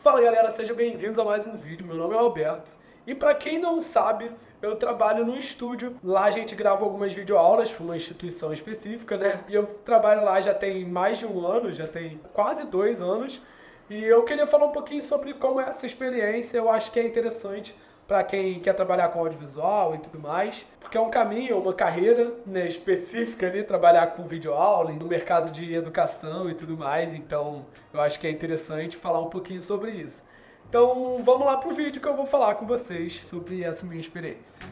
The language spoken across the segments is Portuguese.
Fala galera, sejam bem-vindos a mais um vídeo. Meu nome é Alberto e para quem não sabe, eu trabalho no estúdio. Lá a gente grava algumas videoaulas para uma instituição específica, né? E eu trabalho lá já tem mais de um ano, já tem quase 2 anos. E eu queria falar um pouquinho sobre como é essa experiência. Eu acho que é interessante para quem quer trabalhar com audiovisual e tudo mais, porque é um caminho, uma carreira, né, específica ali, trabalhar com videoaula no mercado de educação e tudo mais. Então eu acho que é interessante falar um pouquinho sobre isso. Então vamos lá pro vídeo que eu vou falar com vocês sobre essa minha experiência.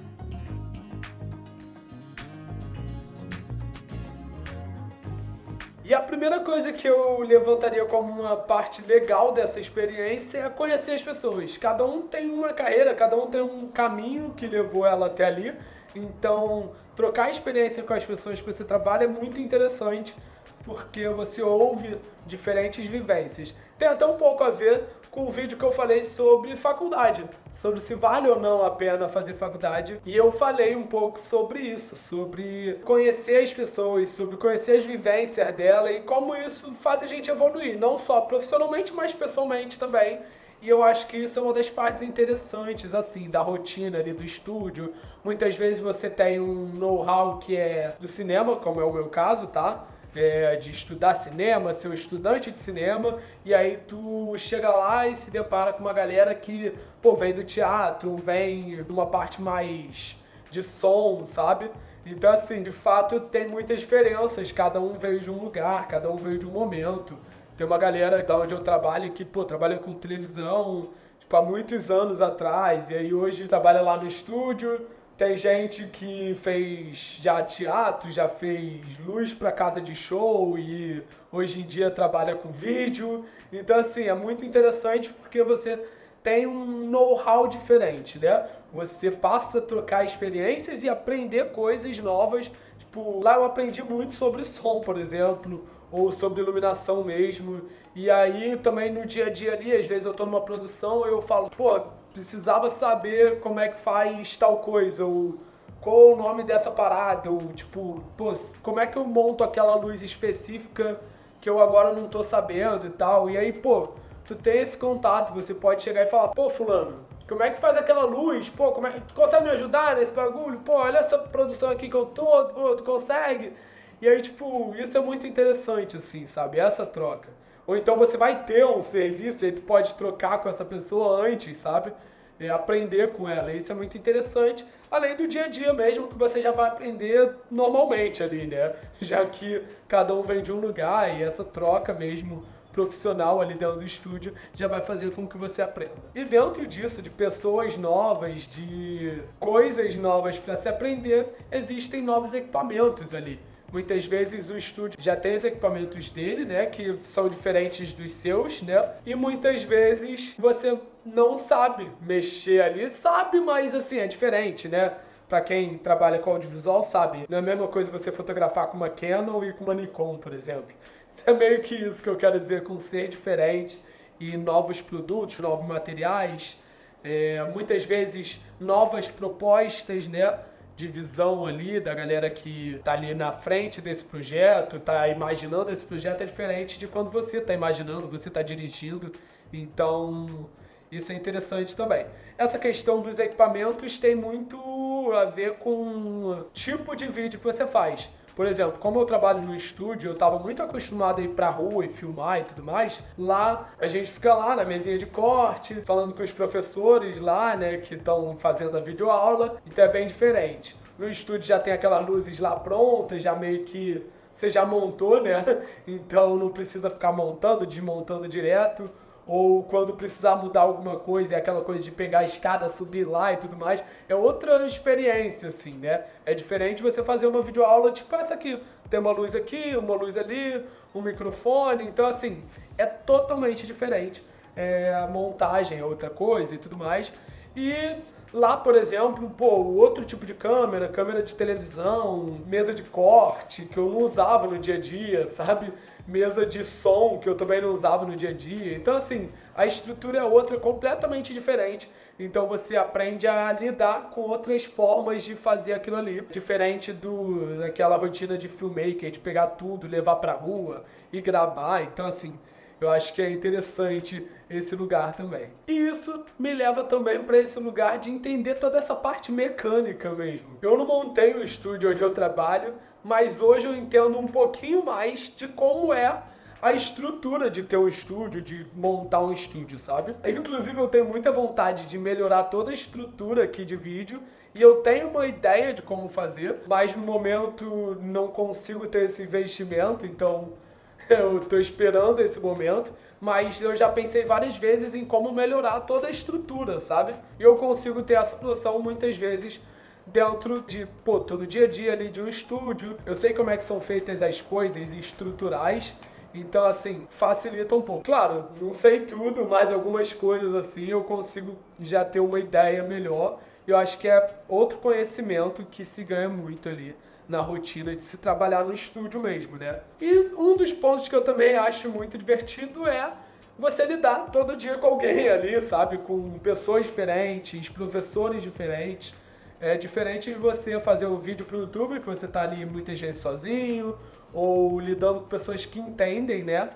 E a primeira coisa que eu levantaria como uma parte legal dessa experiência é conhecer as pessoas. Cada um tem uma carreira, cada um tem um caminho que levou ela até ali. Então, trocar experiência com as pessoas que você trabalha é muito interessante, porque você ouve diferentes vivências. Tem até um pouco a ver com o vídeo que eu falei sobre faculdade, sobre se vale ou não a pena fazer faculdade. E eu falei um pouco sobre isso, sobre conhecer as pessoas, sobre conhecer as vivências dela e como isso faz a gente evoluir, não só profissionalmente, mas pessoalmente também. E eu acho que isso é uma das partes interessantes, assim, da rotina ali do estúdio. Muitas vezes você tem um know-how que é do cinema, como é o meu caso, tá? De estudar cinema, ser um estudante de cinema, e aí tu chega lá e se depara com uma galera que, pô, vem do teatro, vem de uma parte mais de som, sabe? Então, assim, de fato tem muitas diferenças, cada um veio de um lugar, cada um veio de um momento. Tem uma galera da onde eu trabalho que, pô, trabalha com televisão, tipo, há muitos anos atrás, e aí hoje trabalha lá no estúdio. Tem gente que fez já teatro, já fez luz para casa de show e hoje em dia trabalha com vídeo. Então, assim, é muito interessante porque você tem um know-how diferente, né? Você passa a trocar experiências e aprender coisas novas. Tipo, lá eu aprendi muito sobre som, por exemplo, ou sobre iluminação mesmo. E aí também no dia a dia ali, às vezes eu tô numa produção e eu falo, pô, precisava saber como é que faz tal coisa, ou qual o nome dessa parada, ou tipo, pô, como é que eu monto aquela luz específica que eu agora não tô sabendo e tal. E aí, pô, tu tem esse contato, você pode chegar e falar, pô, fulano, como é que faz aquela luz? Pô, como é que tu consegue me ajudar nesse bagulho? Pô, olha essa produção aqui que eu tô, pô, tu consegue? E aí, tipo, isso é muito interessante, assim, sabe? Essa troca. Ou então você vai ter um serviço e aí tu pode trocar com essa pessoa antes, sabe? Aprender com ela. Isso é muito interessante. Além do dia a dia mesmo, que você já vai aprender normalmente ali, né? Já que cada um vem de um lugar e essa troca mesmo profissional ali dentro do estúdio já vai fazer com que você aprenda. E dentro disso, de pessoas novas, de coisas novas para se aprender, existem novos equipamentos ali. Muitas vezes o estúdio já tem os equipamentos dele, né, que são diferentes dos seus, né? E muitas vezes você não sabe mexer ali, sabe, mas assim, é diferente, né? Pra quem trabalha com audiovisual sabe, não é a mesma coisa você fotografar com uma Canon e com uma Nikon, por exemplo. É meio que isso que eu quero dizer com ser diferente e novos produtos, novos materiais, muitas vezes novas propostas, né? De visão ali da galera que tá ali na frente desse projeto, tá imaginando esse projeto é diferente de quando você tá imaginando, você tá dirigindo. Então, isso é interessante também. Essa questão dos equipamentos tem muito a ver com o tipo de vídeo que você faz. Por exemplo, como eu trabalho no estúdio, eu estava muito acostumado a ir pra rua e filmar e tudo mais. Lá, a gente fica lá na mesinha de corte, falando com os professores lá, né, que estão fazendo a videoaula. Então é bem diferente. No estúdio já tem aquelas luzes lá prontas, já meio que você já montou, né? Então não precisa ficar montando, desmontando direto. Ou quando precisar mudar alguma coisa, é aquela coisa de pegar a escada, subir lá e tudo mais. É outra experiência, assim, né? É diferente você fazer uma videoaula tipo essa aqui. Tem uma luz aqui, uma luz ali, um microfone. Então, assim, é totalmente diferente. A montagem é outra coisa e tudo mais. E lá, por exemplo, pô, outro tipo de câmera, câmera de televisão, mesa de corte, que eu não usava no dia a dia, sabe? Mesa de som, que eu também não usava no dia a dia. Então, assim, a estrutura é outra, completamente diferente. Então, você aprende a lidar com outras formas de fazer aquilo ali. Diferente daquela rotina de filmmaker, de pegar tudo, levar pra rua e gravar. Então, assim, Eu acho que é interessante esse lugar também. E isso me leva também para esse lugar de entender toda essa parte mecânica mesmo. Eu não montei o estúdio onde eu trabalho, mas hoje eu entendo um pouquinho mais de como é a estrutura de ter um estúdio, de montar um estúdio, sabe? Inclusive eu tenho muita vontade de melhorar toda a estrutura aqui de vídeo e eu tenho uma ideia de como fazer, mas no momento não consigo ter esse investimento, então eu tô esperando esse momento, mas eu já pensei várias vezes em como melhorar toda a estrutura, sabe? E eu consigo ter essa noção muitas vezes dentro de, todo dia a dia ali de um estúdio. Eu sei como é que são feitas as coisas estruturais, então, assim, facilita um pouco. Claro, não sei tudo, mas algumas coisas, assim, eu consigo já ter uma ideia melhor. Eu acho que é outro conhecimento que se ganha muito ali na rotina de se trabalhar no estúdio mesmo, né? E um dos pontos que eu também acho muito divertido é você lidar todo dia com alguém ali, sabe? Com pessoas diferentes, professores diferentes. É diferente de você fazer um vídeo pro YouTube, que você tá ali muitas vezes sozinho, ou lidando com pessoas que entendem, né?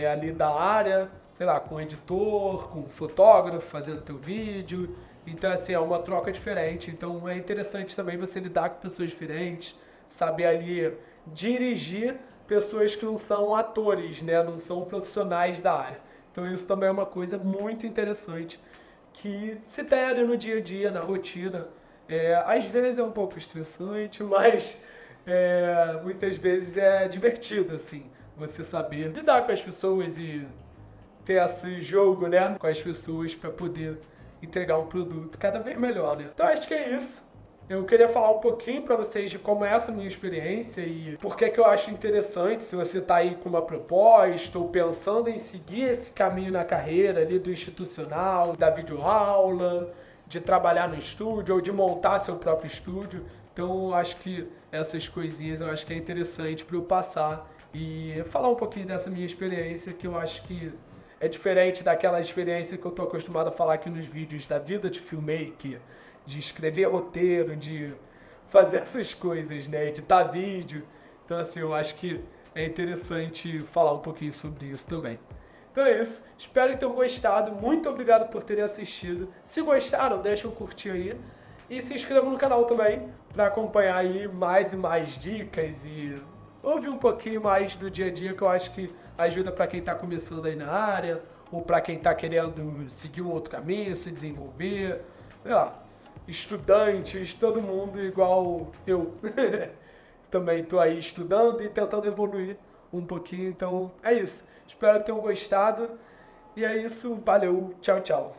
Ali da área, sei lá, com editor, com fotógrafo fazendo teu vídeo. Então, assim, é uma troca diferente. Então, é interessante também você lidar com pessoas diferentes, saber ali dirigir pessoas que não são atores, né? Não são profissionais da área. Então, isso também é uma coisa muito interessante que se tem ali no dia a dia, na rotina. Às vezes é um pouco estressante, mas muitas vezes é divertido, assim, você saber lidar com as pessoas e ter esse jogo, né, com as pessoas para poder entregar um produto cada vez melhor, né? Então acho que é isso. Eu queria falar um pouquinho para vocês de como é essa minha experiência e por que eu acho interessante, se você está aí com uma proposta ou pensando em seguir esse caminho na carreira ali do institucional, da videoaula, de trabalhar no estúdio ou de montar seu próprio estúdio. Então eu acho que essas coisinhas eu acho que é interessante para eu passar e falar um pouquinho dessa minha experiência, que eu acho que é diferente daquela experiência que eu estou acostumado a falar aqui nos vídeos da vida de filmmaker, de escrever roteiro, de fazer essas coisas, né? Editar vídeo. Então, assim, eu acho que é interessante falar um pouquinho sobre isso também. Então é isso. Espero que tenham gostado. Muito obrigado por terem assistido. Se gostaram, deixa um curtir aí. E se inscrevam no canal também para acompanhar aí mais e mais dicas e ouvir um pouquinho mais do dia a dia, que eu acho que ajuda para quem está começando aí na área ou para quem está querendo seguir um outro caminho, se desenvolver, sei lá, estudantes, todo mundo igual eu. Também estou aí estudando e tentando evoluir um pouquinho, então é isso. Espero que tenham gostado e é isso, valeu, tchau, tchau.